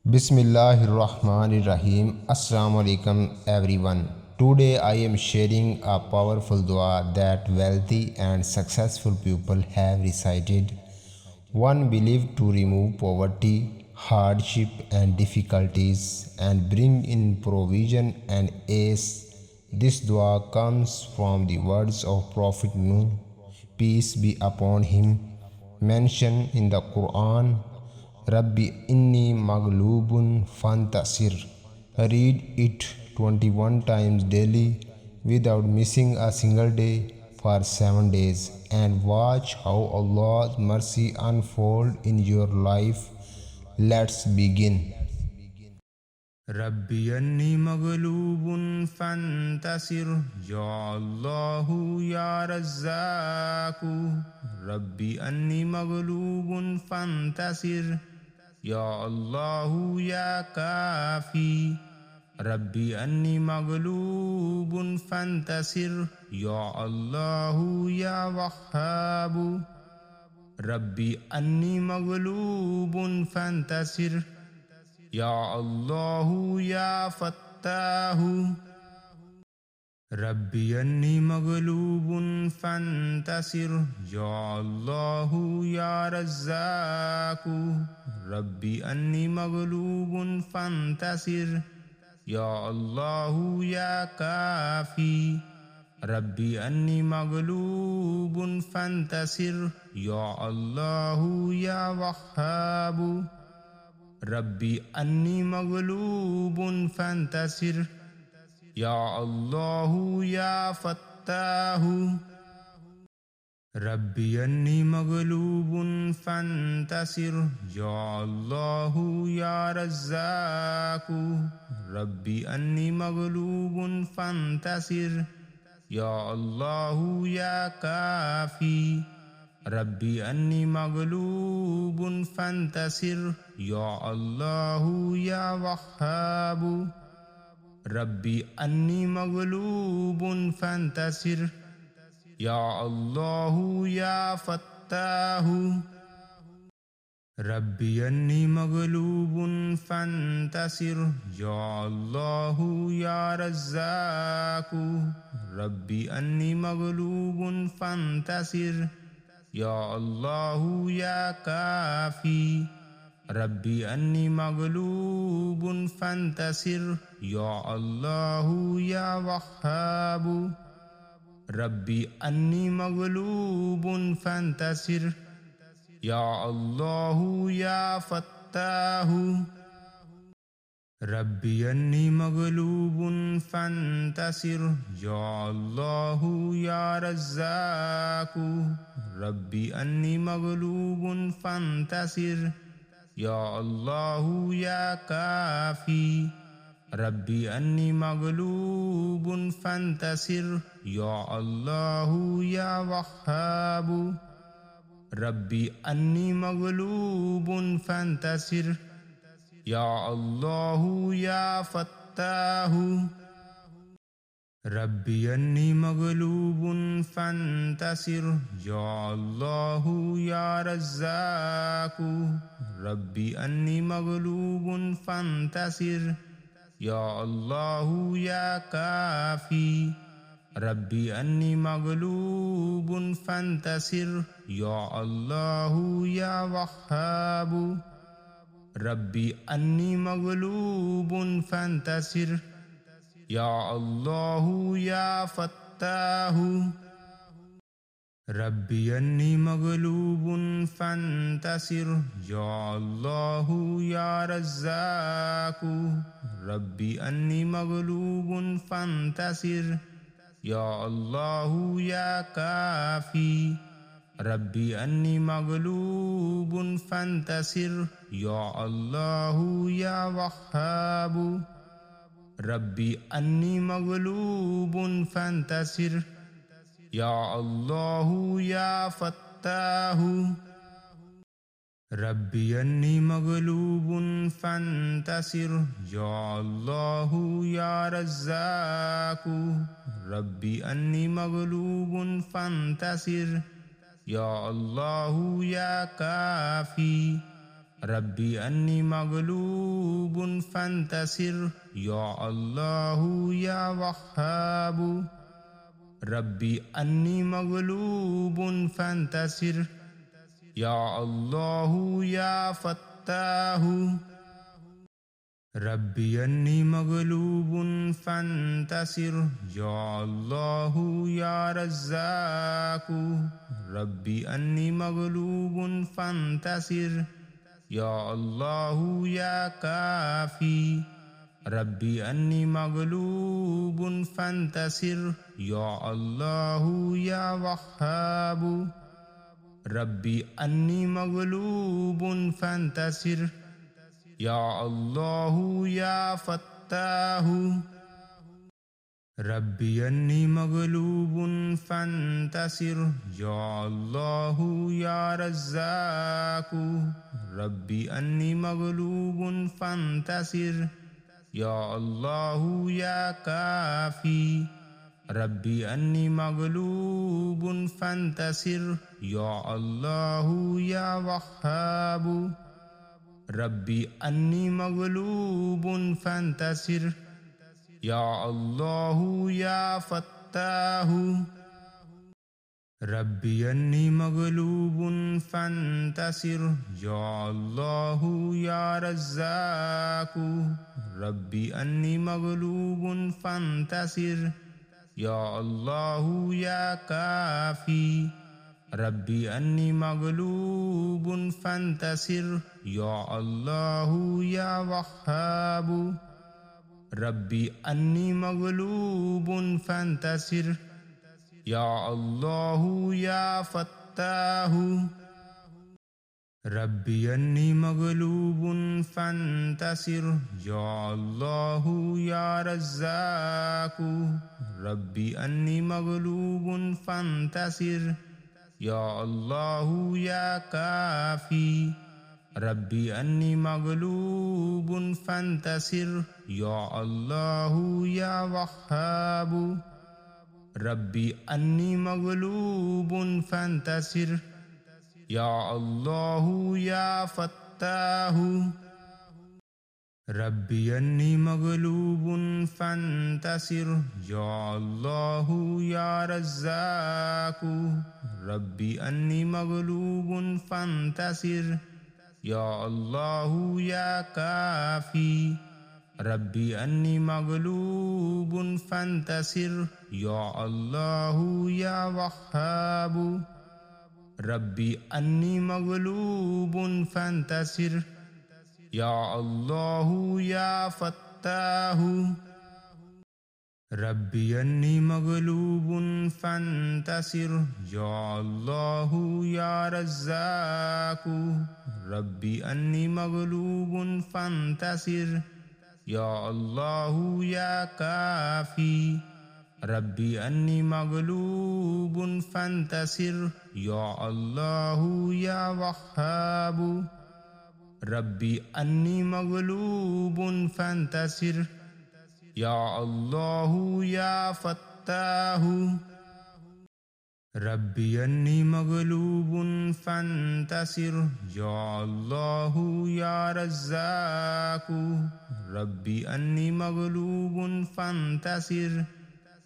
Bismillahirrahmanirrahim. Assalamu alaikum everyone. Today I am sharing a powerful dua that wealthy and successful people have recited. One believed to remove poverty, hardship and difficulties and bring in provision and ace. This dua comes from the words of Prophet Nuh, peace be upon him, mentioned in the Quran. Rabbi inni maglubun fantasir. Read it 21 times daily without missing a single day for 7 days and watch how Allah's mercy unfold in your life. Let's begin. ربي أني مغلوب فانتصر يا الله يا رزاق ربي أني مغلوب فانتصر يا الله يا كافي ربي أني مغلوب فانتصر يا الله يا وهاب ربي أني مغلوب فانتصر يا الله يا فتاه ربي أني مغلوب فانتصر يا الله يا رزاق ربي أني مغلوب فانتصر يا الله يا كافي ربي أني مغلوب فانتصر يا الله يا وهاب ربي أني مغلوب فانتصر يا الله يا فتاه ربي أني مغلوب فانتصر يا الله يا رزاق ربي أني مغلوب فانتصر يا الله يا كافي ربي أني مغلوب فانتصر يا الله يا وهاب ربي أني مغلوب فانتصر يا الله يا فتاه ربي أني مغلوب فانتصر يا الله يا رزاق ربي أني مغلوب فانتصر يا الله يا كافي ربي أني مغلوب فانتصر يا الله يا وهاب ربي أني مغلوب فانتصر يا الله يا فتاه ربي أني مغلوب فانتصر يا الله يا رزاق ربي أني مغلوب فانتصر يا الله يا كافي ربي أني مغلوب فانتصر يا الله يا وهاب ربي أني مغلوب فانتصر يا الله يا فتاه ربي أني مغلوب فانتصر يا الله يا رزاق ربي أني مغلوب فانتصر يا الله يا كافي ربي أني مغلوب فانتصر يا الله يا وهاب ربي أني مغلوب فانتصر يا الله يا فتاه ربي أني مغلوب فانتصر يا الله يا رزاق ربي أني مغلوب فانتصر يا الله يا كافي ربي أني مغلوب فانتصر يا الله يا وهاب ربي أني مغلوب فانتصر يا الله يا فتاه ربي أني مغلوب فانتصر يا الله يا رزاق ربي أني مغلوب فانتصر يا الله يا كافي रब्बी अन्नी मगलूबुन फंतसिर या अल्लाहु या वहाबु रब्बी अन्नी मगलूबुन फंतसिर या अल्लाहु या फत्ताहु रब्बी अन्नी मगलूबुन फंतसिर या अल्लाहु या रज़्ज़ाकु रब्बी अन्नी मगलूबुन फंतसिर या अल्लाहु या काफी रब्बी अन्नी मगलूबुन फंतसिर या अल्लाहु या वहाबु रब्बी अन्नी मगलूबुन फंतसिर या अल्लाहु या फत्ताहु रब्बी अन्नी मगलूबुन फंतसिर या अल्लाहु या रज़्ज़ाकु रब्बी अन्नी मगलूबुन फंतसिर या अल्लाहु या काफी रब्बी अन्नी मगलूबुन फंतसिर या अल्लाहु या वहाबु रब्बी अन्नी मगलूबुन फंतसिर या अल्लाहु या फत्ताहु रब्बी अन्नी मगलूबुन फंतसिर या अल्लाहु या रज़्ज़ाकु रब्बी अन्नी मगलूबुन फंतसिर या अल्लाहु या काफी रब्बी अन्नी मगलूबुन फंतसिर या अल्लाहु या वहाबु रब्बी अन्नी मगलूबुन फंतसिर या अल्लाहु या फत्ताहु रब्बी अन्नी मगलूबुन फंतसिर या अल्लाहु या रज़्ज़ाकु रब्बी अन्नी मगलूबुन फंतसिर या अल्लाहु या काफी रब्बी अन्नी मगलूबुन फंतसिर या अल्लाहु या वहाबु रब्बी अन्नी मगलूबुन फंतसिर या अल्लाहु या फत्ताहु रब्बी अन्नी मगलूबुन फंतसिर या अल्लाहु या रज़्ज़ाकु रब्बी अन्नी मगलूबुन फंतसिर या अल्लाहु या काफी रब्बी अन्नी मगलूबुन फंतसिर या अल्लाहु या वहाबु रब्बी अन्नी मगलूबुन फंतसिर या अल्लाहु या फत्ताहु रब्बी अन्नी मगलूबुन फंतसिर या अल्लाहु या रज़्ज़ाकु रब्बी अन्नी मगलूबुन फंतसिर या अल्लाहु या काफी रब्बी अन्नी मगलूबुन फंतसिर या अल्लाहु या वहाबु रब्बी अन्नी मगलूबुन फंतसिर या अल्लाहु या फत्ताहु रब्बी अन्नी मगलूबुन फंतसिर या अल्लाहु या रज़्ज़ाकु रब्बी अन्नी मगलूबुन फंतसिर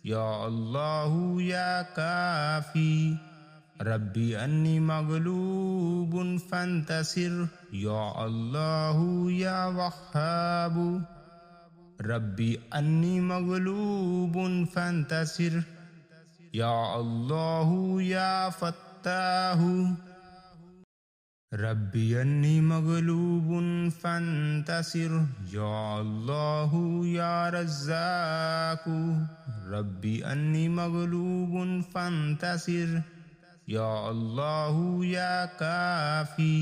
या अल्लाहु या काफी रब्बी अन्नी मगलूबुन फंतसिर या अल्लाहु या वहाबु रब्बी अन्नी मगलूबुन फंतसिर या अल्लाहु या फत्ताहु रब्बी अन्नी मगलूबुन फंतसिर या अल्लाहु या रज़्ज़ाकु रब्बी अन्नी मगलूबुन फंतसिर या अल्लाहु या काफी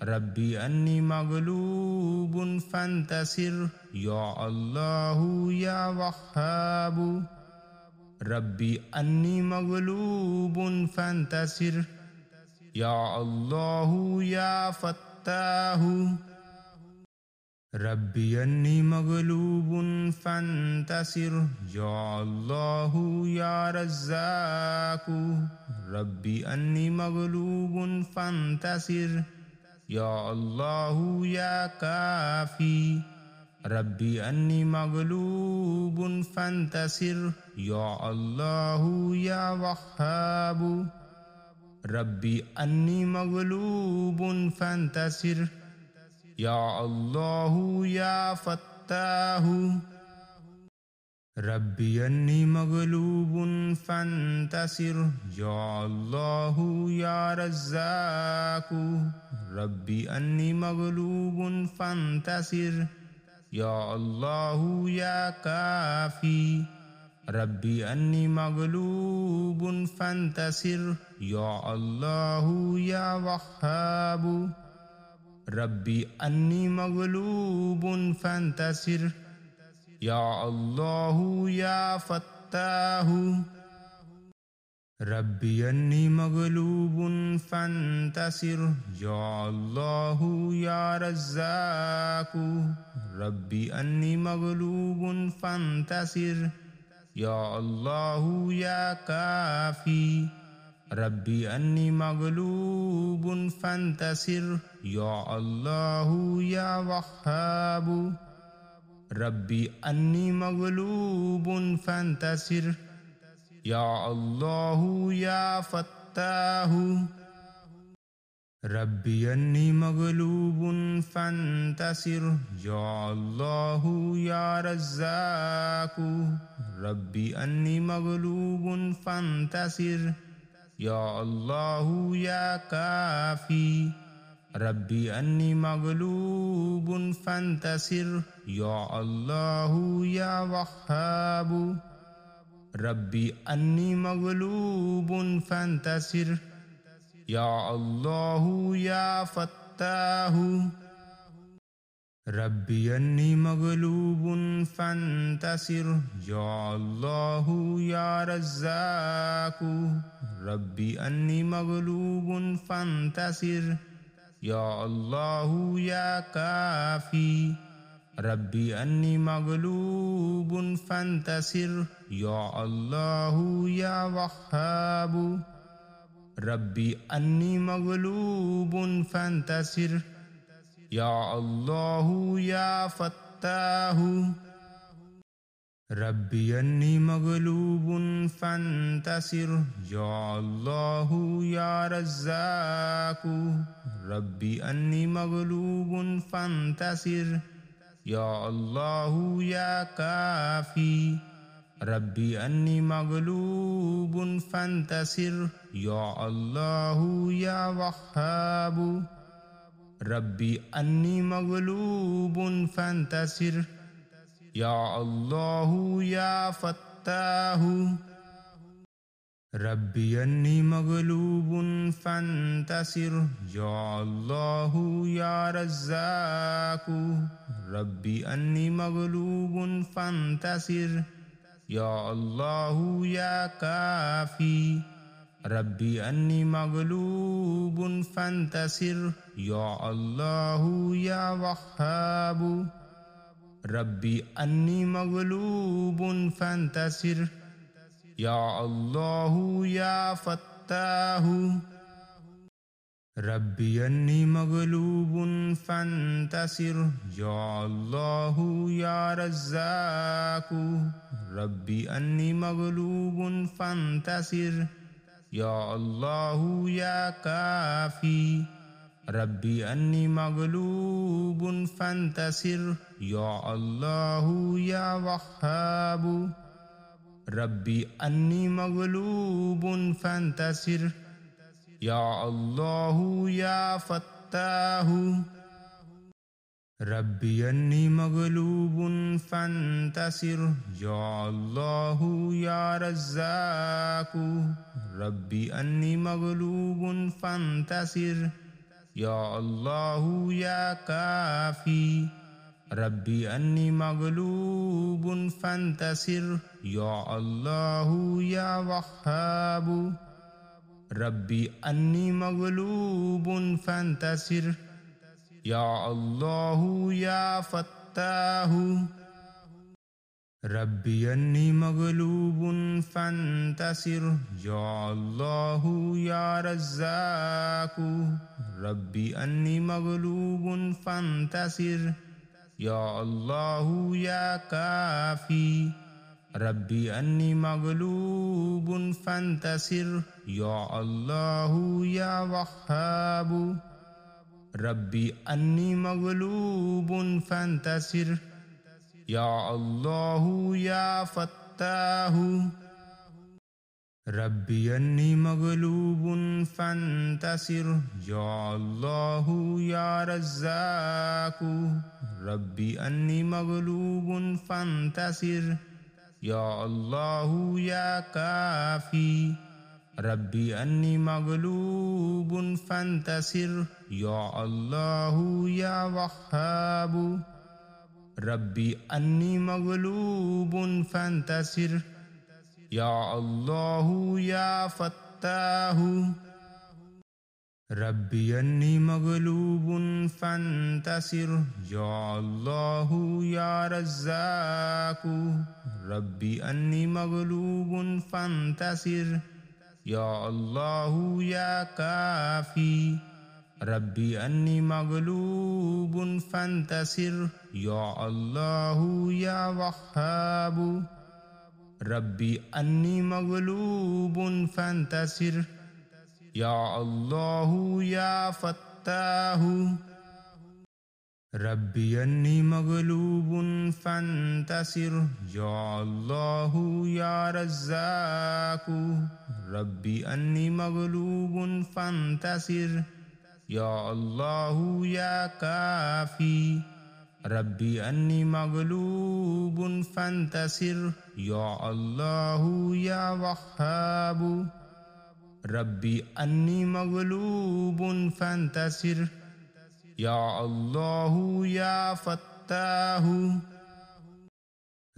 रब्बी अन्नी मगलूबुन फंतसिर या अल्लाहु या वहाबु रब्बी अन्नी मगलूबुन फंतसिर या अल्लाहु या फत्ताहु रब्बी अन्नी मगलूबुन फंतसिर या अल्लाहु या रज़्ज़ाकु रब्बी अन्नी मगलूबुन फंतसिर या अल्लाह या काफी। रब्बी अन्नी मगलूबुन फंतसिर या अल्लाह या वहाबु। रब्बी अन्नी मगलूबुन फंतसिर या अल्लाह या फत्ताहु। रब्बी अन्नी मगलूबुन फंतसिर या अल्लाह या रज़्ज़ाकु। रब्बी अन्नी मगलूबुन फंतसिर या अल्लाह या काफी। रब्बी अन्नी मगलूबुन फंतसिर या अल्लाह या वहाबु। रब्बी अन्नी मगलूबुन फंतसिर या अल्लाह या फत्ताहु। रब्बी अन्नी मगलूबुन फंतसिर या अल्लाह या रज़्ज़ाकु। रब्बी अन्नी मगलूबुन फंतसिर या अल्लाह या काफी। रब्बी अन्नी मगलूबुन फंतसिर या अल्लाह या वहाबु। रब्बी अन्नी मगलूबुन फंतसिर या अल्लाह या फत्ताहु। रब्बी अन्नी मगलूबुन फंतसिर या अल्लाह या रज़्ज़ाकु। रब्बी अन्नी मगलूबुन फंतसिर या अल्लाह या काफी। रब्बी अन्नी मगलूबुन फंतसिर या अल्लाह या वहाबु। रब्बी अन्नी मगलूबुन फंतसिर या अल्लाह या फत्ताहु। रब्बी अन्नी मगलूबुन फंतसिर या अल्लाह या रज़्ज़ाकु। रब्बी अन्नी मगलूबुन फंतसिर या अल्लाह या काफी। रब्बी अन्नी मगलूबुन फंतसिर या अल्लाह या वहाबु। रब्बी अन्नी मगलूबुन फंतसिर या अल्लाह या फत्ताहु। रब्बी अन्नी मगलूबुन फंतसिर या अल्लाह या रज़्ज़ाकु। रब्बी अन्नी मगलूबुन फंतसिर या अल्लाह या काफी। रब्बी अन्नी मगलूबुन फंतसिर या अल्लाह या वहाबु। रब्बी अन्नी मगलूबुन फंतसिर या अल्लाह या फत्ताहु। रब्बी अन्नी मगलूबुन फंतसिर या अल्लाह या रज़्ज़ाकु। रब्बी अन्नी मगलूबुन फंतसिर या अल्लाह या काफी। रब्बी अन्नी मगलूबुन फंतसिर या अल्लाह या वहाबु। रब्बी अन्नी मगलूबुन फंतसिर या अल्लाह या फत्ताहु। रब्बी अन्नी मगलूबुन फंतसिर या अल्लाह या रज़्ज़ाकु। रब्बी अन्नी मगलूबुन फंतसिर या अल्लाह या काफी। रब्बी अन्नी मगलूबुन फंतसिर या अल्लाह या वहाबु। रब्बी अन्नी मगलूबुन फंतसिर या अल्लाह या फत्ताहु। रब्बी अन्नी मगलूबुन फंतसिर या अल्लाह या रज़्ज़ाकु। रब्बी अन्नी मगलूबुन फंतसिर या अल्लाह या काफी। रब्बी अन्नी मगलूबुन फंतसिर या अल्लाह या वहाबु। रब्बी अन्नी मगलूबुन फंतसिर या अल्लाह या फत्ताहु। रब्बी अन्नी मगलूबुन फंतसिर या अल्लाह या रज़्ज़ाकु। ربي أني مغلوب فانتصر يا الله يا كافي ربي أني مغلوب فانتصر يا الله يا وهاب ربي أني مغلوب فانتصر يا الله يا فتاح ربي أني مغلوب فانتصر يا الله يا رزاق ربي أني مغلوب فانتصر يا الله يا كافي ربي أني مغلوب فانتصر يا الله يا وهاب ربي أني مغلوب فانتصر يا الله يا فتاح ربي أني مغلوب فانتصر يا الله يا رزاق ربي أني مغلوب فانتصر يا الله يا كافي ربي أني مغلوب فانتصر يا الله يا وهاب ربي أني مغلوب فانتصر يا الله يا فتاح ربي أني مغلوب فانتصر يا الله يا رزاق ربي أني مغلوب فانتصر يا الله يا كافي ربي أني مغلوب فانتصر يا الله يا وهاب ربي أني مغلوب فانتصر يا الله يا فتاح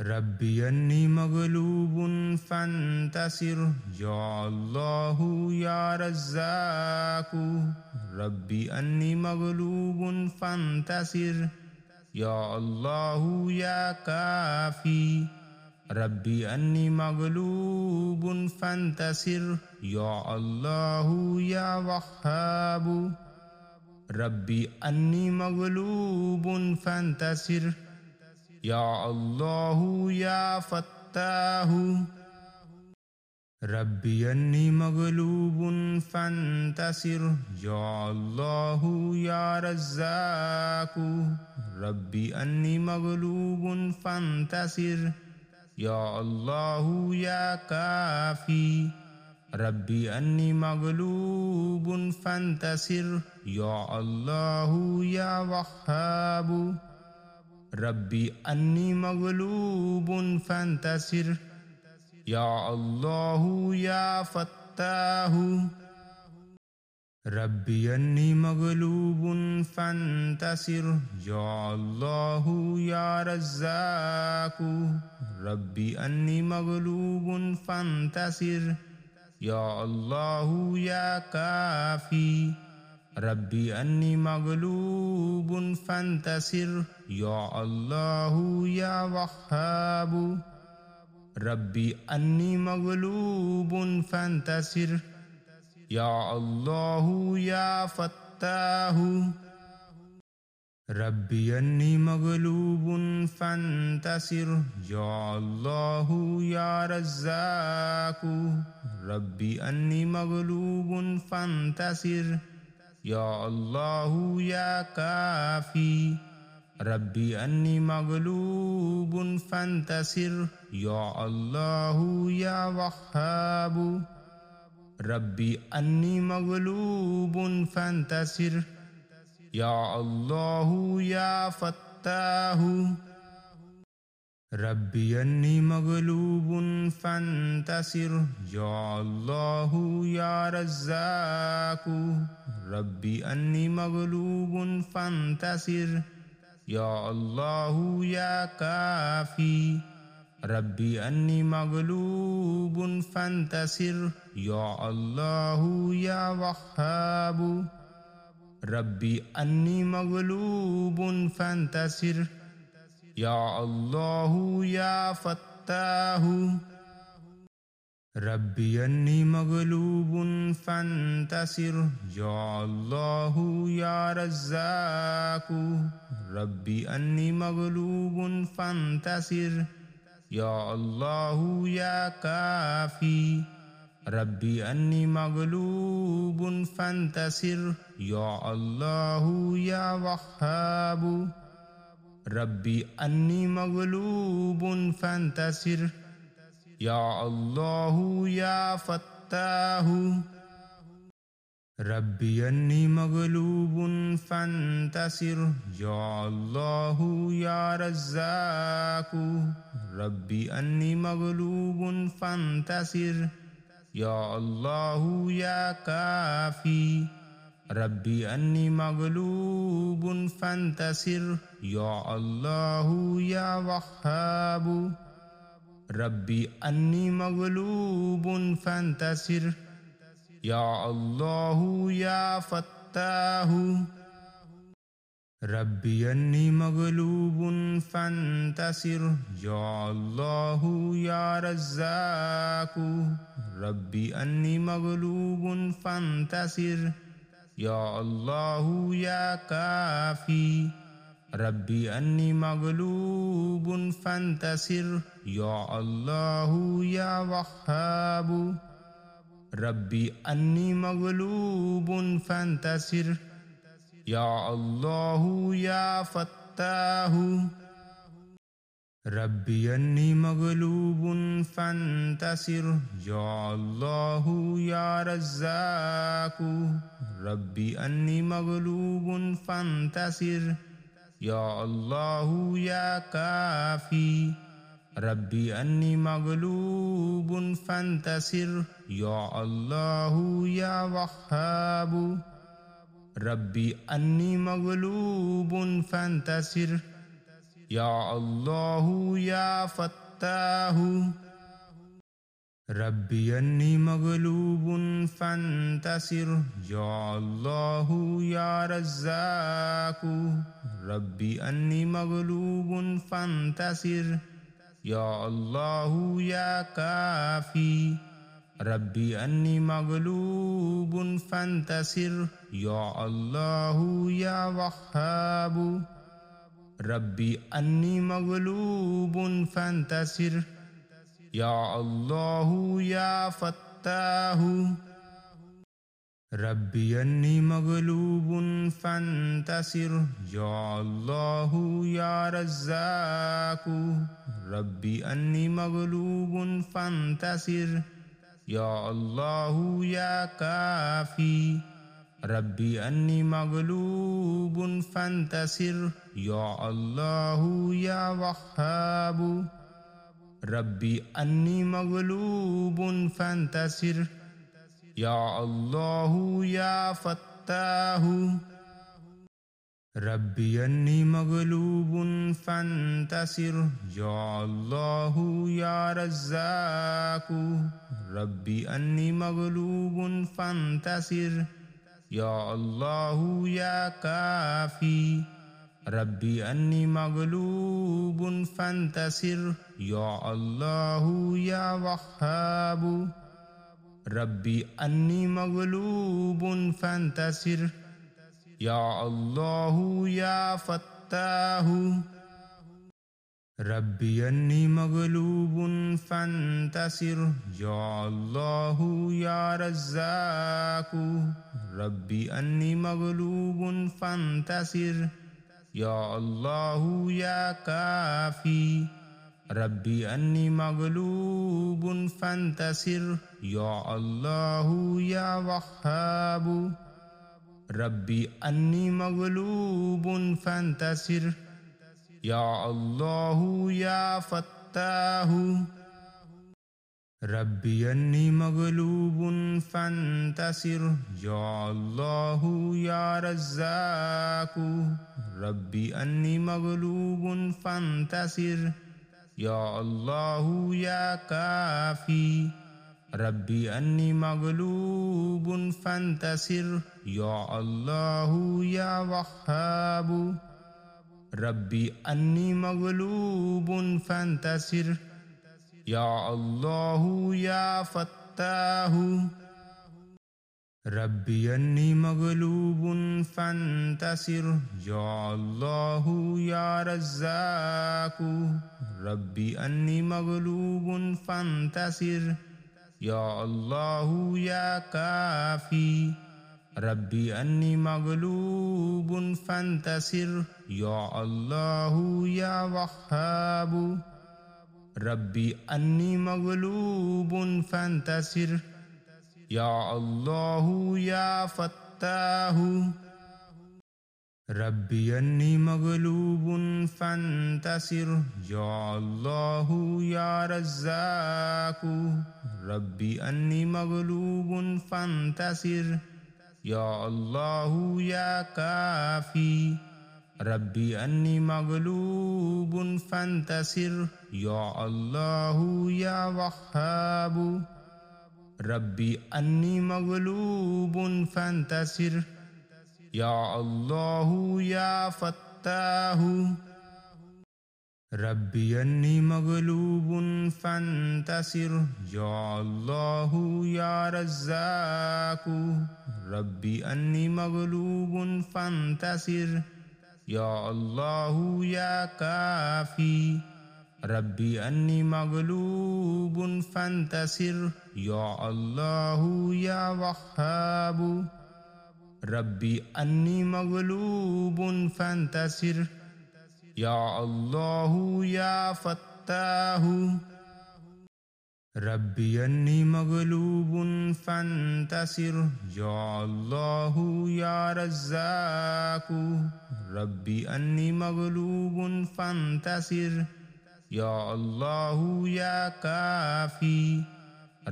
ربي أني مغلوب فانتصر يا الله يا رزاق ربي أني مغلوب فانتصر يا الله يا كافي ربي أني مغلوب فانتصر يا الله يا وهاب ربي أني مغلوب فانتصر يا الله يا فتاح ربي أني مغلوب فانتصر يا الله يا رزاق ربي أني مغلوب فانتصر يا الله يا كافي ربي أني مغلوب فانتصر يا الله يا وهاب ربي أني مغلوب فانتصر يا الله يا فتاح ربي أني مغلوب فانتصر يا الله يا رزاق ربي أني مغلوب فانتصر يا الله يا كافي ربي أني مغلوب فانتصر يا الله يا وهاب ربي أني مغلوب فانتصر يا الله يا فتاح ربي أني مغلوب فانتصر يا الله يا رزاق ربي أني مغلوب فانتصر يا الله يا كافي ربي أني مغلوب فانتصر يا الله يا وهاب ربي أني مغلوب فانتصر يا الله يا فتاح ربي أني مغلوب فانتصر يا الله يا رزاق ربي أني مغلوب فانتصر يا الله يا كافي ربي أني مغلوب فانتصر يا الله يا وهاب ربي أني مغلوب فانتصر يا الله يا فتاح ربي أني مغلوب فانتصر يا الله يا رزاق ربي أني مغلوب فانتصر يا الله يا كافي ربي أني مغلوب فانتصر يا الله يا وهاب ربي أني مغلوب فانتصر يا الله يا فتاه ربي أني مغلوب فانتصر يا الله يا رزاق ربي أني مغلوب فانتصر يا الله يا كافي ربي أني مغلوب فانتصر يا الله يا وهاب ربي أني مغلوب فانتصر يا الله يا فتاه ربي أني مغلوب فانتصر يا الله يا رزاق ربي أني مغلوب فانتصر يا الله يا كافي ربي أني مغلوب فانتصر يا الله يا وهاب ربي أني مغلوب فانتصر يا الله يا فتاه ربي أني مغلوب فانتصر يا الله يا رزاق ربي أني مغلوب فانتصر يا الله يا كافي ربي أني مغلوب فانتصر يا الله يا وهاب ربي أني مغلوب فانتصر يا الله يا فتاه ربي أني مغلوب فانتصر يا الله يا رزاق ربي أني مغلوب فانتصر يا الله يا كافي ربي أني مغلوب فانتصر يا الله يا وهاب ربي أني مغلوب فانتصر يا الله يا فتاه ربي أني مغلوب فانتصر يا الله يا رزاق ربي أني مغلوب فانتصر يا الله يا كافي ربي أني مغلوب فانتصر يا الله يا وهاب ربي أني مغلوب فانتصر يا الله يا فتاه ربي أني مغلوب فانتصر يا الله يا رزاق ربي أني مغلوب فانتصر يا الله يا كافي ربي أني مغلوب فانتصر يا الله يا وهاب ربي أني مغلوب فانتصر يا الله يا فتاه ربي أني مغلوب فانتصر يا الله يا رزاق ربي أني مغلوب فانتصر يا الله يا كافي ربي أني مغلوب فانتصر يا الله يا وهاب ربي أني مغلوب فانتصر يا الله يا فتاه ربي أني مغلوب فانتصر يا الله يا رزاق ربي أني مغلوب فانتصر يا الله يا كافي ربي أني مغلوب فانتصر يا الله يا وهاب ربي أني مغلوب فانتصر या अल्लाह या फत्ताह रब्बी अन्नी मगलूबुन फंतसिर या अल्लाह या रज़्ज़ाक़ रब्बी अन्नी मगलूबुन फंतसिर या अल्लाह या काफ़ी रब्बी अन्नी मगलूबुन फंतसिर या अल्लाह या वह्हाब रब्बी अन्नी मगलूबुन फंतसिर या अल्लाह या फत्ताह रब्बी अन्नी मगलूबुन फंतसिर या अल्लाह या रज़्ज़ाक़ रब्बी अन्नी मगलूबुन फंतसिर या अल्लाह या काफ़ी रब्बी अन्नी मगलूबुन फंतसिर या अल्लाह या वह्हाब रब्बी अन्नी मगलूबुन फंतसिर या अल्लाह या फत्ताह रब्बी अन्नी मगलूबुन फंतसिर या अल्लाह या रज़्ज़ाक़ रब्बी अन्नी मगलूबुन फंतसिर या अल्लाह या काफ़ी रब्बी अन्नी मगलूबुन फंतसिर या अल्लाह या वह्हाब रब्बी अन्नी मगलूबुन फंतसिर या अल्लाह या फत्ताह रब्बी अन्नी मगलूबुन फंतसिर या अल्लाह या रज़्ज़ाक़ रब्बी अन्नी मगलूबुन फंतसिर या अल्लाह या काफ़ी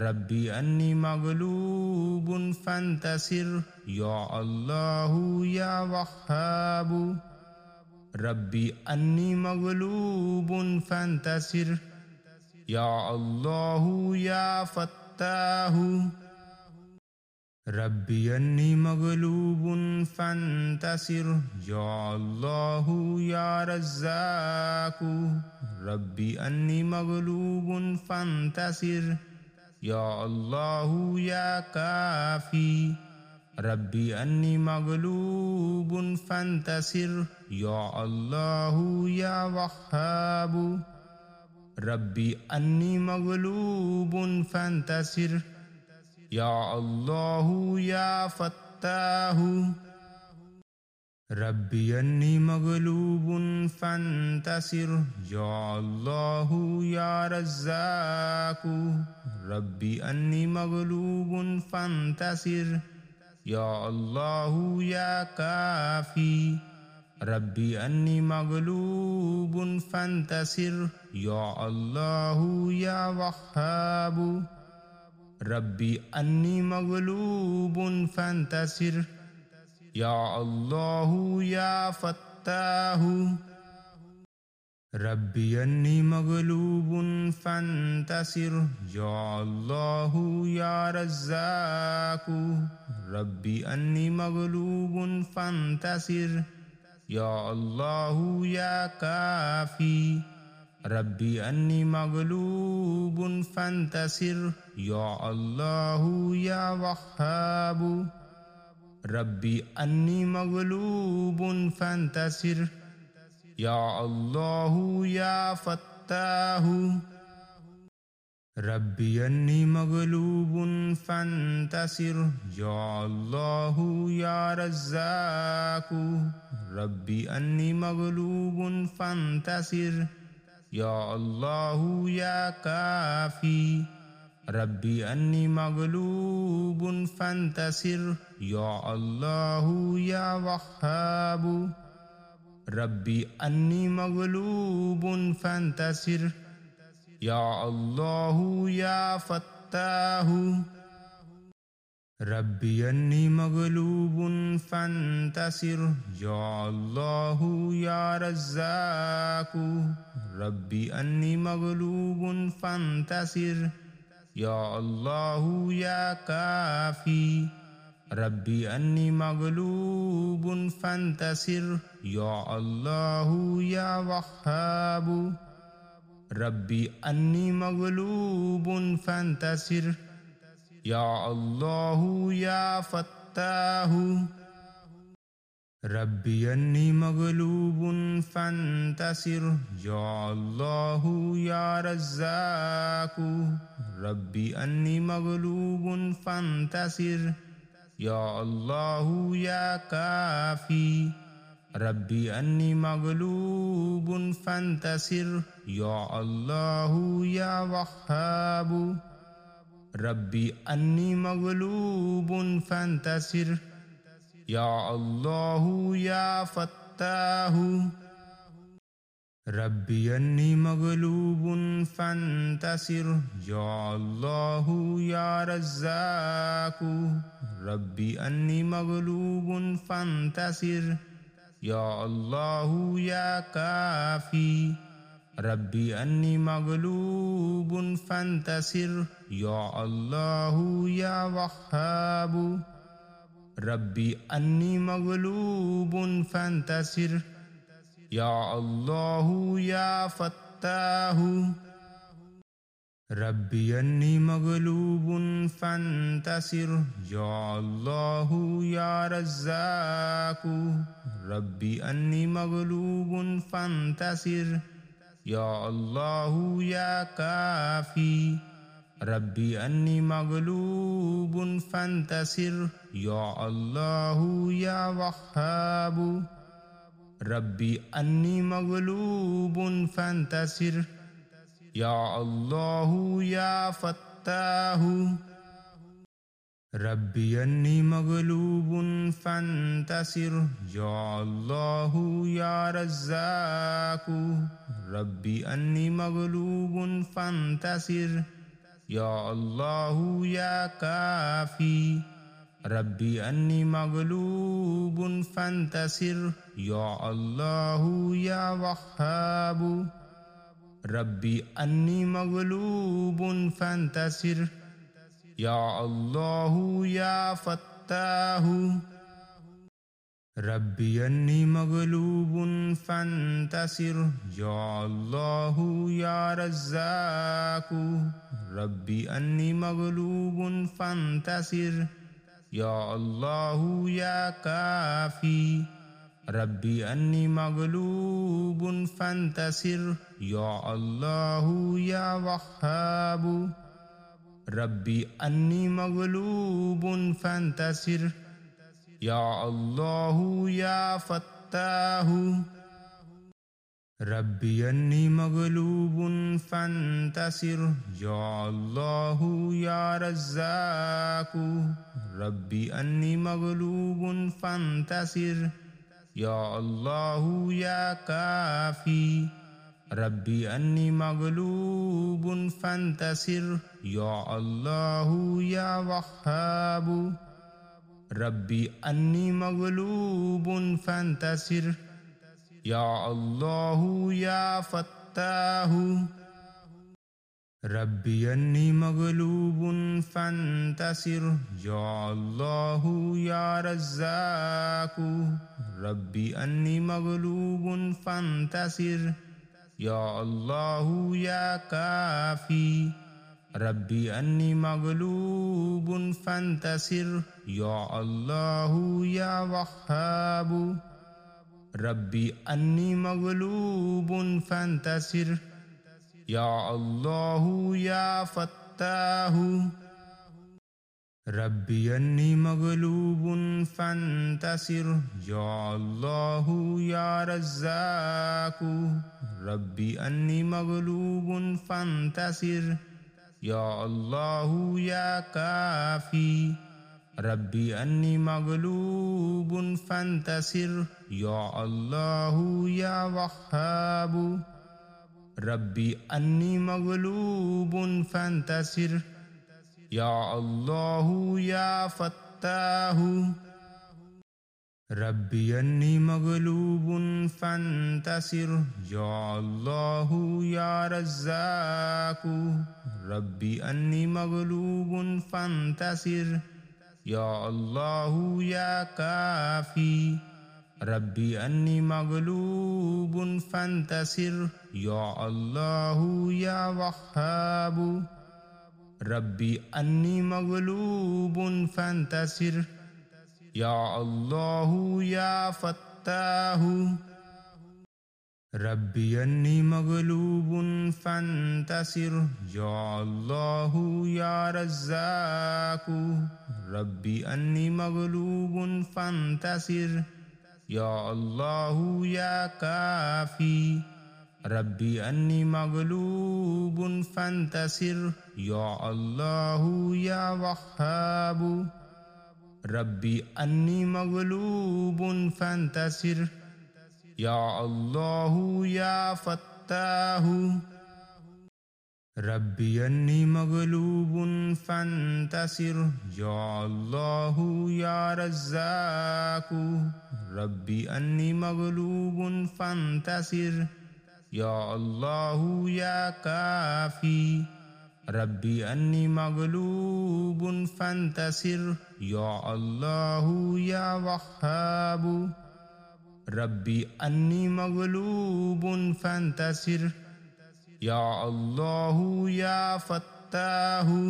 रब्बी अन्नी मगलूबुन फंतसिर या अल्लाह या वह्हाब रब्बी अन्नी मगलूबुन फंतसिर या अल्लाह या फत्ताह रब्बी अन्नी मगलूबुन फंतसिर या अल्लाह या रज़्ज़ाक़ रब्बी अन्नी मगलूबुन फंतसिर या अल्लाह या काफ़ी रब्बी अन्नी मगलूबुन फंतसिर या अल्लाह या वह्हाब रब्बी अन्नी मगलूबुन फंतसिर या अल्लाह या फत्ताह रब्बी अन्नी मगलूबुन फंतसिर या अल्लाह या रज़्ज़ाक़ रब्बी अन्नी मगलूबुन फंतसिर या अल्लाह या काफ़ी रब्बी अन्नी मगलूबुन फंतसिर या अल्लाह या वह्हाब रब्बी अन्नी मगलूबुन फंतसिर या अल्लाह या फत्ताह रब्बी अन्नी मगलूबुन फंतसिर या अल्लाह या रज़्ज़ाक़ रब्बी अन्नी मगलूबुन फंतसिर या अल्लाह या काफ़ी रब्बी अन्नी मगलूबुन फंतसिर या अल्लाह या वह्हाब रब्बी अन्नी मगलूबुन फंतसिर या अल्लाह या फत्ताह रब्बी अन्नी मगलूबुन फंतसिर या अल्लाह या रज़्ज़ाक़ रब्बी अन्नी मगलूबुन फंतसिर या अल्लाह या काफ़ी रब्बी अन्नी मगलूबुन फंतसिर या अल्लाह या वह्हाब रब्बी अन्नी मगलूबुन फंतसिर या अल्लाह या फत्ताह रब्बी अन्नी मगलूबुन फंतसिर या अल्लाह या रज़्ज़ाक़ रब्बी अन्नी मगलूबुन फंतसिर या अल्लाह या काफ़ी रब्बी अन्नी मगलूबुन फंतसिर या अल्लाह या वह्हाब रब्बी अन्नी मगलूबुन फंतसिर या अल्लाहु या फत्ताहु रब्बी अन्नी मगलूबुन फंतसिर या अल्लाहु या रज़्ज़ाकु रब्बी अन्नी मगलूबुन फंतसिर या अल्लाहु या काफी रब्बी अन्नी मगलूबुन फंतसिर या अल्लाहु या वहाबु रब्बी अन्नी मगलूबुन फंतसिर या अल्लाहु या फत्ताहु रब्बी अन्नी मगलूबुन फंतसिर या अल्लाहु या रज़्ज़ाकु रब्बी अन्नी मगलूबुन फंतसिर या अल्लाहु या काफी रब्बी अन्नी मगलूबुन फंतसिर या अल्लाहु या वहाबु रब्बी अन्नी मगलूबुन फंतसिर या अल्लाहु या फत्ताहु रब्बी अन्नी मगलूबुन फंतसिर या अल्लाहु या रज़्ज़ाकु रब्बी अन्नी मगलूबुन फंतसिर या अल्लाहु या काफी रब्बी अन्नी मगलूबुन फंतसिर या अल्लाहु या वहाबु रब्बी अन्नी मगलूबुन फंतसिर या अल्लाहु या फत्ताहु रब्बी अन्नी मगलूबुन फंतसिर या अल्लाहु या रज़्ज़ाकु रब्बी अन्नी मगलूबुन फंतसिर या अल्लाहु या काफी रब्बी अन्नी मगलूबुन फंतसिर या अल्लाहु या वहाबु रब्बी अन्नी मगलूबुन फंतसिर या अल्लाहु या फत्ताहु रब्बी अन्नी मगलूबुन फंतसिर या अल्लाहु या रज़्ज़ाकु रब्बी अन्नी मगलूबुन फंतसिर या अल्लाहु या काफी रब्बी अन्नी मगलूबुन फंतसिर या अल्लाहु या वहाबु रब्बी अन्नी मगलूबुन फंतसिर या अल्लाहु या फत्ताहु रब्बी अन्नी मगलूबुन फंतसिर या अल्लाहु या रज़्ज़ाकु रब्बी अन्नी मगलूबुन फंतसिर या अल्लाहु या काफी रब्बी अन्नी मगलूबुन फंतसिर या अल्लाहु या वहाबु रब्बी अन्नी मगलूबुन फंतसिर या अल्लाहु या फत्ताहु रब्बी अन्नी मगलूबुन फंतसिर या अल्लाहु या रज़्ज़ाकु रब्बी अन्नी मगलूबुन फंतसिर या अल्लाहु या काफी रब्बी अन्नी मगलूबुन फंतसिर या अल्लाहु या वहाबु रब्बी अन्नी मगलूबुन फंतसिर या अल्लाहु या फत्ताहु रब्बी अन्नी मगलूबुन फंतसिर या अल्लाहु या रज़्ज़ाकु रब्बी अन्नी मगलूबुन फंतसिर या अल्लाहु या काफी रब्बी अन्नी मगलूबुन फंतसिर या अल्लाहु या वहाबु रब्बी अन्नी मगलूबुन फंतसिर या अल्लाहु या फत्ताहु रब्बी अन्नी मगलूबुन फंतसिर या अल्लाहु या रज़्ज़ाकु रब्बी अन्नी मगलूबुन फंतसिर या अल्लाहु या काफी रब्बी अन्नी मगलूबुन फंतसिर या अल्लाहु या वहाबु रब्बी अन्नी मगलूबुन फंतसिर या अल्लाहु या फत्ताहु रब्बी अन्नी मगलूबुन फंतसिर या अल्लाहु या रज़्ज़ाकु रब्बी अन्नी मगलूबुन फंतसिर या अल्लाहु या काफी रब्बी अन्नी मगलूबुन फंतसिर या अल्लाहु या वहाबु रब्बी अन्नी मगलूबुन फंतसिर या अल्लाहु या फत्ताहु रब्बी अन्नी मगलूबुन फंतसिर या अल्लाहु या रज़्ज़ाकु रब्बी अन्नी मगलूबुन फंतसिर या अल्लाहु या काफी रब्बी अन्नी मगलूबुन फंतसिर या अल्लाहु या वहाबु रब्बी अन्नी मगलूबुन फंतसिर या अल्लाहु या फत्ताहु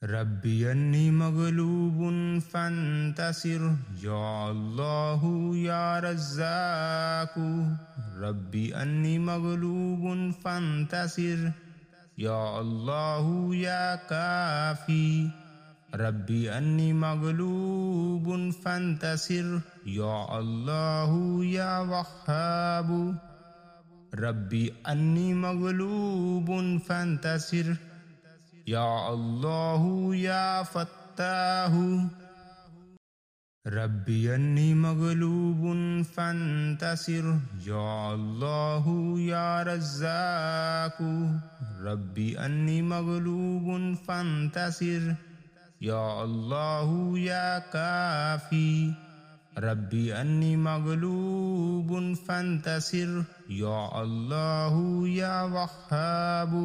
रब्बी अन्नी मगलूबुन फंतसिर या अल्लाहु या रज़्ज़ाकु रब्बी अन्नी मगलूबुन फंतसिर या अल्लाहु या काफी रब्बी अन्नी मगलूबुन फंतसिर या अल्लाहु या वहाबु रब्बी अन्नी मगलूबुन फंतसिर या अल्लाहु या फत्ताहु रब्बी अन्नी मगलूबुन फंतसिर या अल्लाहु या रज़्ज़ाकु रब्बी अन्नी मगलूबुन फंतसिर या अल्लाहु या काफी रब्बी अन्नी मगलूबुन फंतसिर या अल्लाहु या वहाबु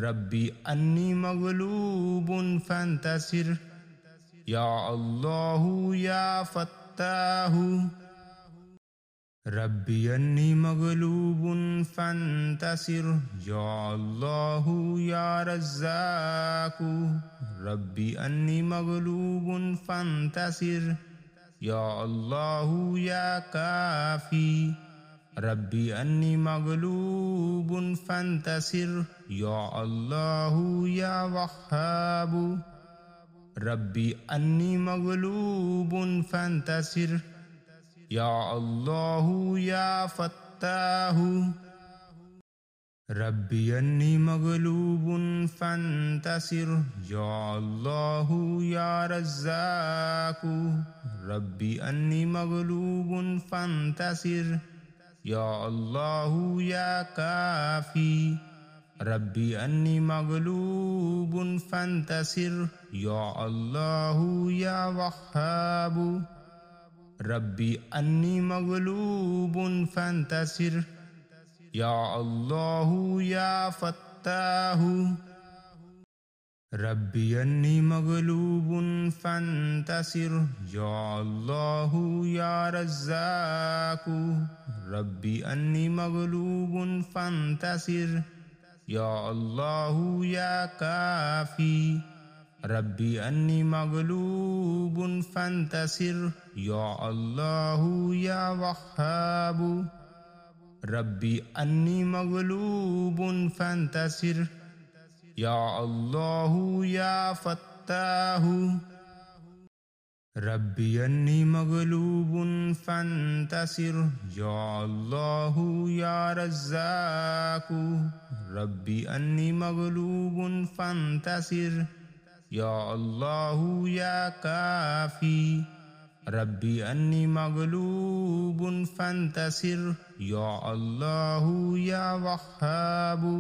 रब्बी अन्नी मगलूबुन फंतसिर या अल्लाहु या फत्ताहु रब्बी अन्नी मगलूबुन फंतसिर या अल्लाहु या रज़्ज़ाकु रब्बी अन्नी मगलूबुन फंतसिर या अल्लाहु या काफी रब्बी अन्नी मगलूबुन फंतसिर या अल्लाहु या वहाबु रब्बी अन्नी मगलूबुन फंतसिर या अल्लाहु या फत्ताहु रब्बी अन्नी मगलूबुन फंतसिर या अल्लाहु या रज़्ज़ाकु रब्बी अन्नी मगलूबुन फंतसिर या अल्लाहु या काफी रब्बी अन्नी मगलूबुन फंतसिर या अल्लाहु या वहाबु रब्बी अन्नी मगलूबुन फंतसिर या अल्लाहु या फत्ताहु रब्बी अन्नी मगलूबुन फंतसिर या अल्लाहु या रज़्ज़ाकु रब्बी अन्नी मगलूबुन फंतसिर या अल्लाहु या काफी रब्बी अन्नी मगलूबुन फंतसिर या अल्लाहु या वहाबु रब्बी अन्नी मगलूबुन फंतसिर या अल्लाहु या फत्ताहु रब्बी अन्नी मगलूबुन फंतसिर या अल्लाहु या रज़्ज़ाकु रब्बी अन्नी मगलूबुन फंतसिर या अल्लाहु या काफी रब्बी अन्नी मगलूबुन फंतसिर या अल्लाहु या वहाबु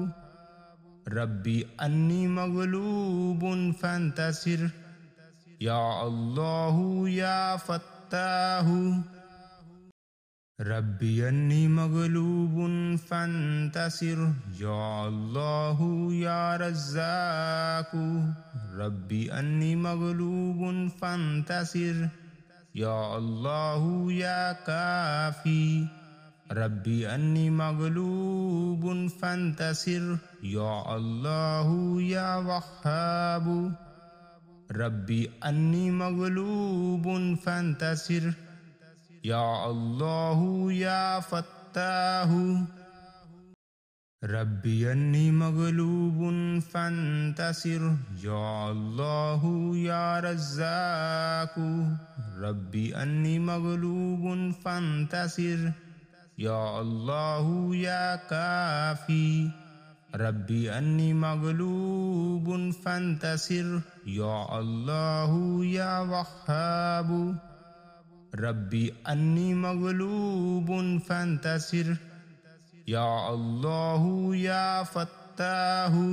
रब्बी अन्नी मगलूबुन फंतसिर या अल्लाहु या फत्ताहु रब्बी अन्नी मगलूबुन फंतसिर या अल्लाहु या रज़्ज़ाकु रब्बी अन्नी मगलूबुन फंतसिर या अल्लाहु या काफी। रब्बी अन्नी मगलूबुन फंतसिर या अल्लाहु या वहाबु। रब्बी अन्नी मगलूबुन फंतसिर या अल्लाहु या फत्ताहु। रब्बी अन्नी मगलूबुन फंतसिर या अल्लाहु या रज़्ज़ाकु। रब्बी अन्नी मगलूबुन फंतसिर या अल्लाहु या काफी। रब्बी अन्नी मगलूबुन फंतसिर या अल्लाहु या वहाबु। रब्बी अन्नी मगलूबुन फंतसिर या अल्लाहु या फत्ताहु।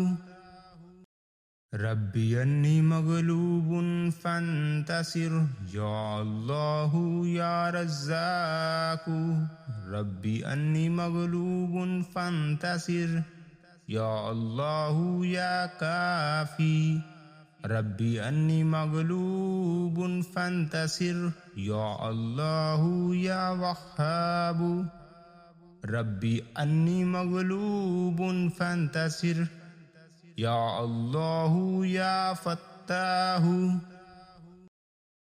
रब्बी अन्नी मगलूबुन फंतसिर या अल्लाहु या रज़्ज़ाकु। रब्बी अन्नी मगलूबुन फंतसिर या अल्लाहु या काफी। रब्बी अन्नी मगलूबुन फंतसिर या अल्लाहु या वहाबु। रब्बी अन्नी मगलूबुन फंतसिर या अल्लाहु या फत्ताहु।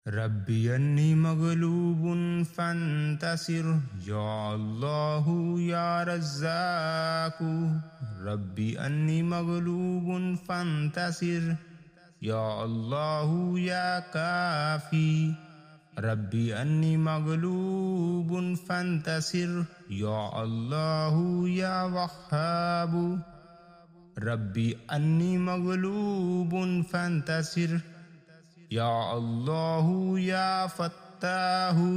रब्बी अन्नी मगलूबुन फंतसिर या अल्लाहु या रज़्ज़ाकु। रब्बी अन्नी मगलूबुन फंतसिर या अल्लाहु या काफी। रब्बी अन्नी मगलूबुन फंतसिर या अल्लाहु या वहाबु। रब्बी अन्नी मगलूबुन फंतसिर या अल्लाहु या फत्ताहु।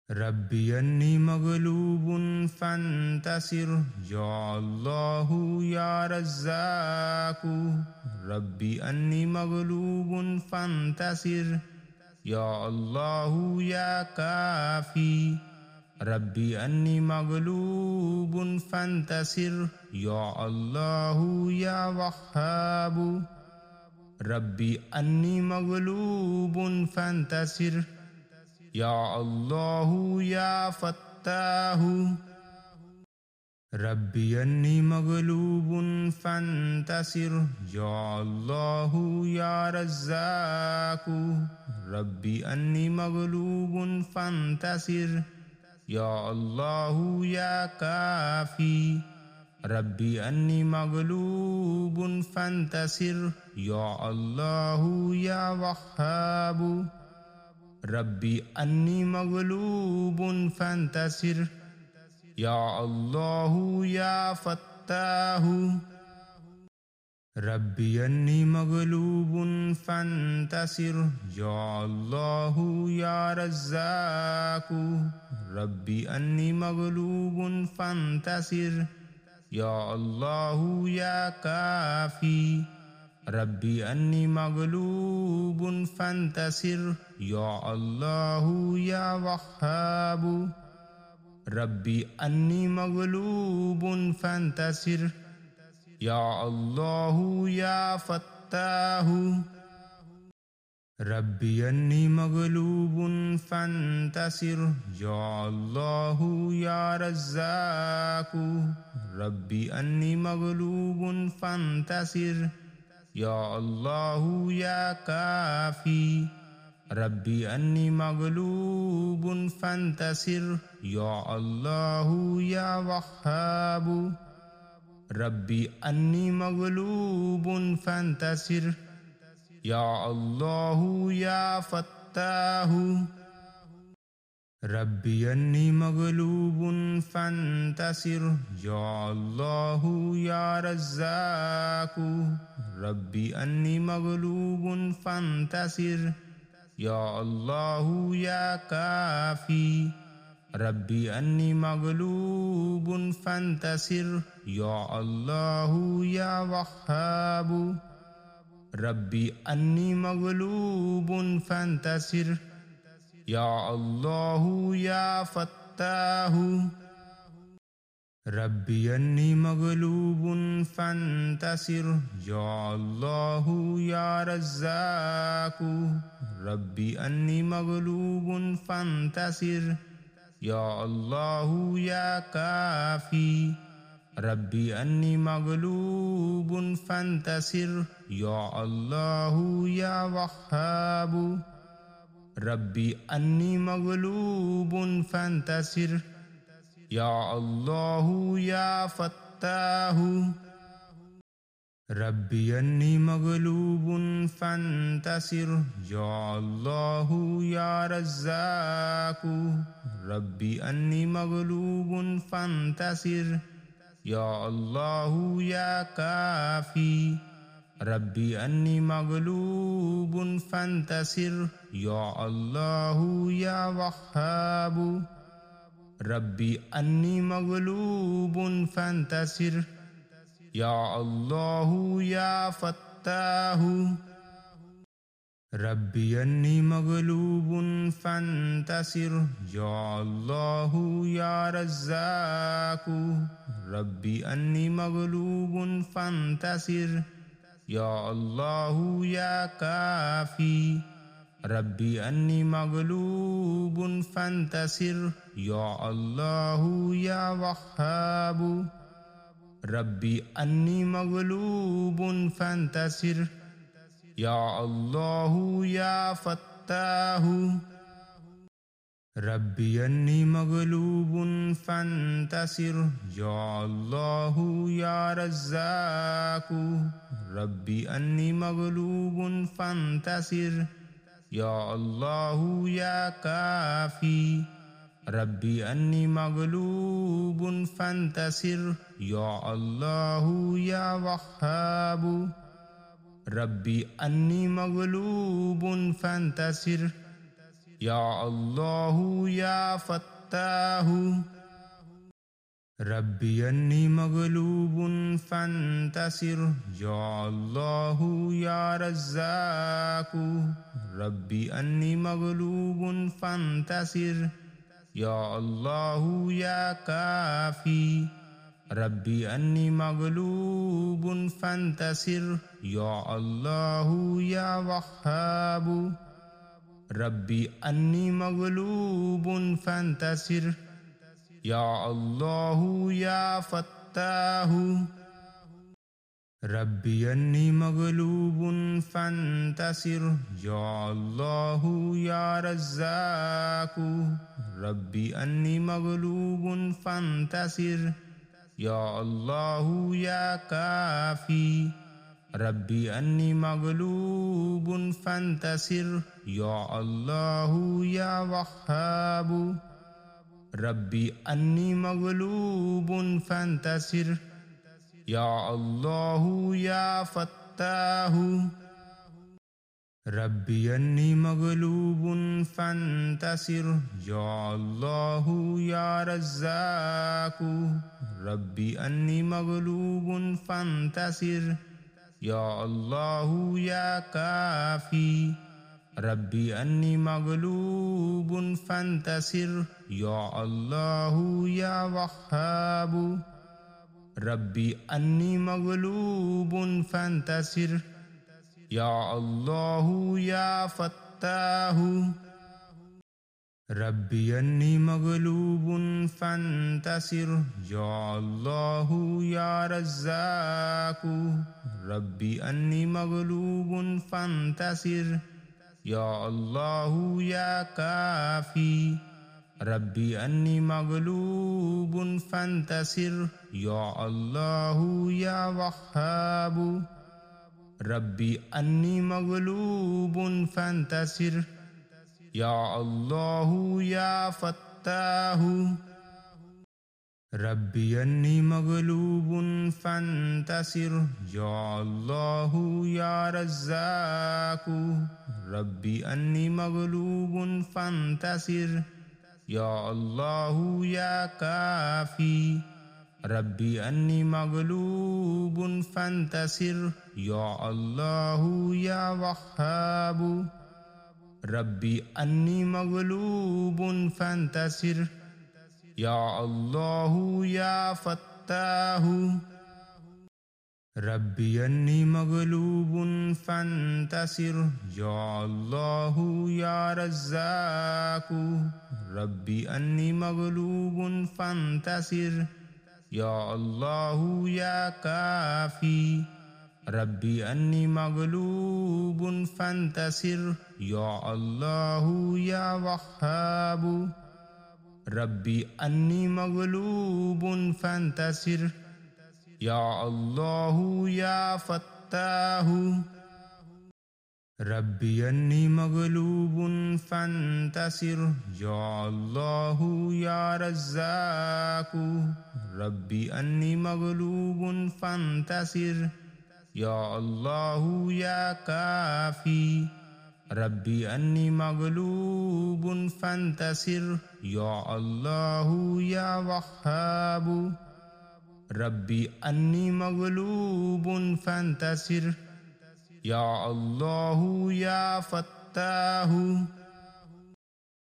रब्बी अन्नी मगलूबुन फंतसिर या अल्लाहु या रज़्ज़ाकु। रब्बी अन्नी मगलूबुन फंतसिर या अल्लाहु या काफी। रब्बी अन्नी मगलूबुन फंतसिर या अल्लाहु या वहाबु। रब्बी अन्नी मगलूबुन फंतसिर या अल्लाहु या फत्ताहु। रब्बी अन्नी मगलूबुन फंतसिर या अल्लाहु या रज़्ज़ाकु। रब्बी अन्नी मगलूबुन फंतसिर या अल्लाहु या काफी। रब्बी अन्नी मगलूबुन फंतसिर या अल्लाहु या वहाबु। रब्बी अन्नी मगलूबुन फंतसिर या अल्लाहु या फत्ताहु। रब्बी अन्नी मगलूबुन फंतसिर या अल्लाहु या रज़्ज़ाकु। रब्बी अन्नी मगलूबुन फंतसिर या अल्लाहु या काफी। रब्बी अन्नी मगलूबुन फंतसिर या अल्लाहु या वहाबु। रब्बी अन्नी मगलूबुन फंतसिर या अल्लाहु या फत्ताहु। रब्बी अन्नी मगलूबुन फंतसिर या अल्लाहु या रज़्ज़ाकु। रब्बी अन्नी मगलूबुन फंतसिर या अल्लाहु या काफी। रब्बी अन्नी मगलूबुन फंतसिर या अल्लाहु या वहाबु। रब्बी अन्नी मगलूबुन फंतसिर या अल्लाहु या फत्ताहु। रब्बी अन्नी मगलूबुन फंतसिर या अल्लाहु या रज़्ज़ाकु। रब्बी अन्नी मगलूबुन फंतसिर या अल्लाहु या काफी। रब्बी अन्नी मगलूबुन फंतसिर या अल्लाहु या वहाबु। रब्बी अन्नी मगलूबुन फंतसिर या अल्लाहु या फत्ताहु। ربي أني مغلوب فانتصر يا الله يا رزاق ربي أني مغلوب فانتصر يا الله يا كافي ربي أني مغلوب فانتصر يا الله يا وهاب ربي أني مغلوب فانتصر يا الله يا فتاه ربي أني مغلوب فانتصر يا الله يا رزاق ربي أني مغلوب فانتصر يا الله يا كافي ربي أني مغلوب فانتصر يا الله يا وهاب ربي أني مغلوب فانتصر يا الله يا فتاه ربي أني مغلوب فانتصر يا الله يا رزاق ربي أني مغلوب فانتصر يا الله يا كافي ربي أني مغلوب فانتصر يا الله يا وهاب ربي أني مغلوب فانتصر يا الله يا فتاه ربي أني مغلوب فانتصر يا الله يا رزاق ربي أني مغلوب فانتصر يا الله يا كافي ربي أني مغلوب فانتصر يا الله يا وهاب ربي أني مغلوب فانتصر يا الله يا فتاه ربي أني مغلوب فانتصر يا الله يا رزاق ربي أني مغلوب فانتصر يا الله يا كافي ربي أني مغلوب فانتصر يا الله يا وهاب ربي أني مغلوب فانتصر يا الله يا فتاه ربي أني مغلوب فانتصر يا الله يا رزاق ربي أني مغلوب فانتصر يا الله يا كافي ربي أني مغلوب فانتصر يا الله يا وهاب ربي أني مغلوب فانتصر يا الله يا فتاه ربي أني مغلوب فانتصر يا الله يا رزاق ربي أني مغلوب فانتصر يا الله يا كافي ربي أني مغلوب فانتصر يا الله يا وهاب ربي أني مغلوب فانتصر يا الله يا فتاه ربي أني مغلوب فانتصر يا الله يا رزاق ربي أني مغلوب فانتصر يا الله يا كافي ربي أني مغلوب فانتصر يا الله يا وهاب ربي أني مغلوب فانتصر يا الله يا فتاه ربي أني مغلوب فانتصر يا الله يا رزاق ربي أني مغلوب فانتصر يا الله يا كافي ربي أني مغلوب فانتصر يا الله يا وهاب ربي أني مغلوب فانتصر या अल्लाह या फत्ताह रब्बी अन्नी मगलूबुन फंतसिर या अल्लाह या रज़्ज़ाक़ रब्बी अन्नी मगलूबुन फंतसिर या अल्लाह या काफ़ी रब्बी अन्नी मगलूबुन फंतसिर या अल्लाह या वह्हाब रब्बी अन्नी मगलूबुन फंतसिर या अल्लाह या फत्ताह रब्बी अन्नी मगलूबुन फंतसिर या अल्लाह या रज़्ज़ाक़ रब्बी अन्नी मगलूबुन फंतसिर या अल्लाह या काफ़ी रब्बी अन्नी मगलूबुन फंतसिर या अल्लाह या वह्हाब रब्बी अन्नी मगलूबुन फंतसिर या अल्लाह या फत्ताह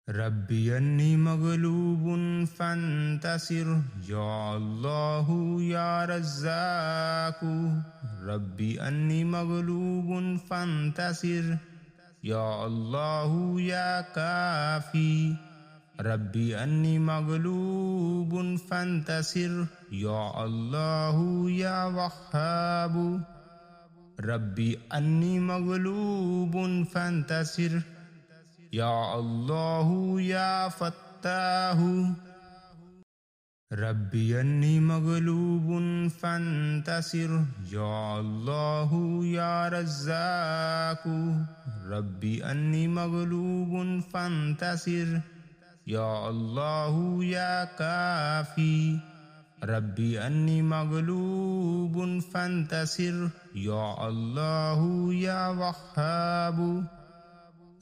रब्बी अन्नी मगलूबुन फंतसिर या अल्लाह या रज़्ज़ाक़ रब्बी अन्नी मगलूबुन फंतसिर या अल्लाह या काफ़ी रब्बी अन्नी मगलूबुन फंतसिर या अल्लाह या वह्हाब रब्बी अन्नी मगलूबुन फंतसिर या अल्लाह या फत्ताह रब्बी अन्नी मगलूबुन फंतसिर या अल्लाह या रज़्ज़ाक़ रब्बी अन्नी मगलूबुन फंतसिर या अल्लाह या काफ़ी रब्बी अन्नी मगलूबुन फंतसिर या अल्लाह या वह्हाब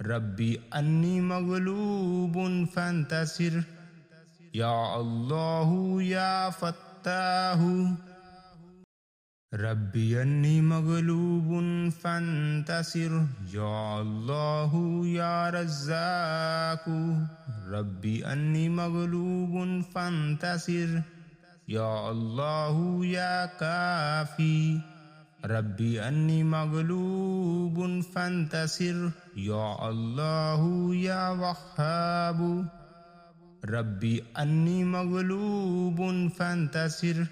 रब्बी अन्नी मगलूबुन फंतसिर या अल्लाह या फत्ताह रब्बी अन्नी मगलूबुन फंतसिर या अल्लाह या रज़्ज़ाक़ रब्बी अन्नी मगलूबुन फंतसिर या अल्लाह या काफ़ी रब्बी अन्नी मगलूबुन फंतसिर या अल्लाह या वह्हाब रब्बी अन्नी मगलूबुन फंतसिर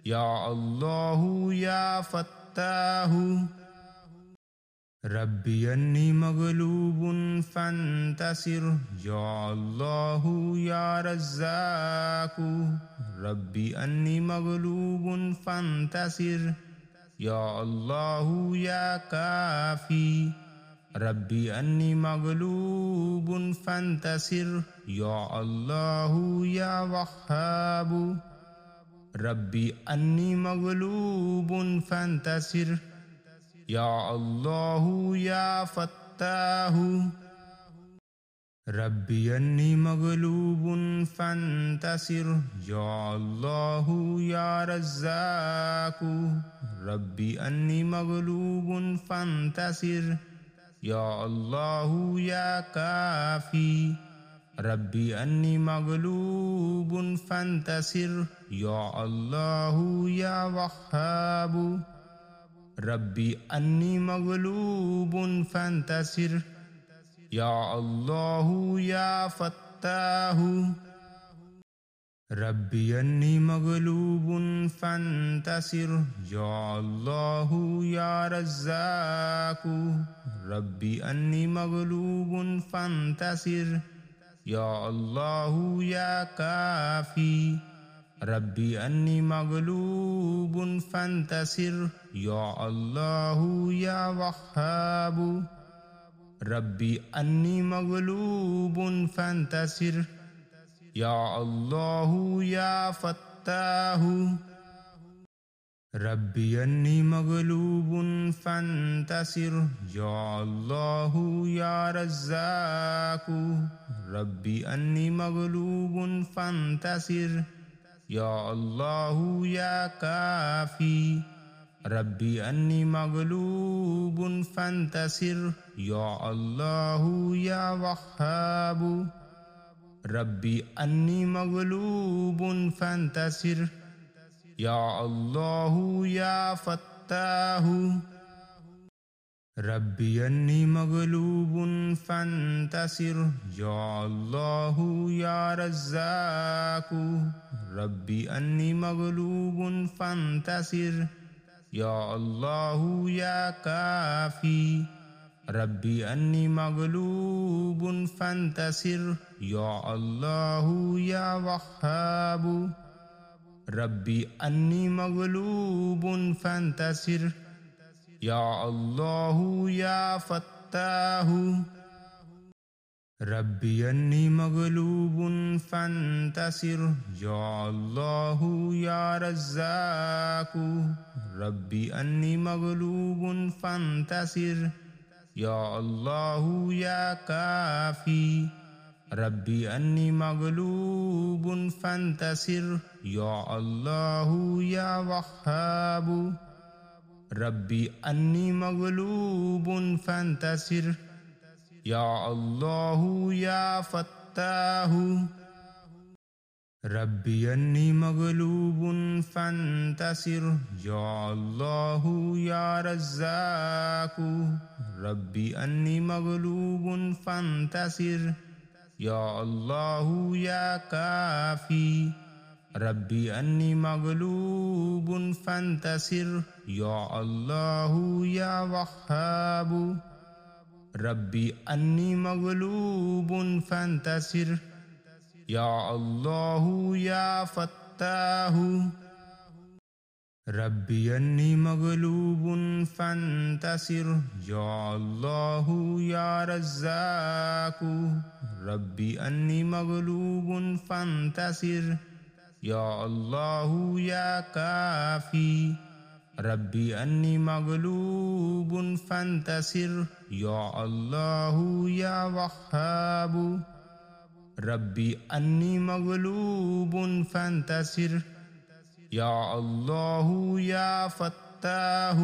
या अल्लाह या फत्ताह रब्बी अन्नी मगलूबुन फंतसिर या अल्लाह या रज़्ज़ाक़ रब्बी अन्नी मगलूबुन फंतसिर या अल्लाह या काफ़ी रब्बी अन्नी मगलूबुन फंतसिर या अल्लाह या वह्हाब रब्बी अन्नी मगलूबुन फंतसिर या अल्लाह या फत्ताह रब्बी अन्नी मगलूबुन फंतसिर या अल्लाह या रज़्ज़ाक़ रब्बी अन्नी मगलूबुन फंतसिर या अल्लाह या काफ़ी रब्बी अन्नी मगलूबुन फंतसिर या अल्लाह या वह्हाब रब्बी अन्नी मगलूबुन फंतसिर या अल्लाह या फत्ताह रब्बी अन्नी मगलूबुन फंतसिर या अल्लाह या रज़्ज़ाक़ रब्बी अन्नी मगलूबुन फंतसिर या अल्लाह या काफ़ी रब्बी अन्नी मगलूबुन फंतसिर या अल्लाह या वह्हाब रब्बी अन्नी मगलूबुन फंतसिर या अल्लाह या फत्ताह रब्बी अन्नी मगलूबुन फंतसिर या अल्लाह या रज़्ज़ाक़ रब्बी अन्नी मगलूबुन फंतसिर या अल्लाह या काफ़ी रब्बी अन्नी मगलूबुन फंतसिर या अल्लाह या वह्हाब ربي أني مغلوب فانتصر يا الله يا فتاه ربي أني مغلوب فانتصر يا الله يا رزاق ربي أني مغلوب فانتصر يا الله يا كافي ربي أني مغلوب فانتصر يا الله يا وهاب ربي أني مغلوب فانتصر يا الله يا فتاه ربي أني مغلوب فانتصر يا الله يا رزاق ربي أني مغلوب فانتصر يا الله يا كافي ربي أني مغلوب فانتصر يا الله يا وهاب ربي أني مغلوب فانتصر يا الله يا فتاه ربي أني مغلوب فانتصر يا الله يا رزاق ربي أني مغلوب فانتصر يا الله يا كافي ربي أني مغلوب فانتصر يا الله يا وهاب ربي أني مغلوب فانتصر يا الله يا فتاه ربي أني مغلوب فانتصر يا الله يا رزاق ربي أني مغلوب فانتصر يا الله يا كافي ربي أني مغلوب فانتصر يا الله يا وهاب ربي أني مغلوب فانتصر يا الله يا فتاه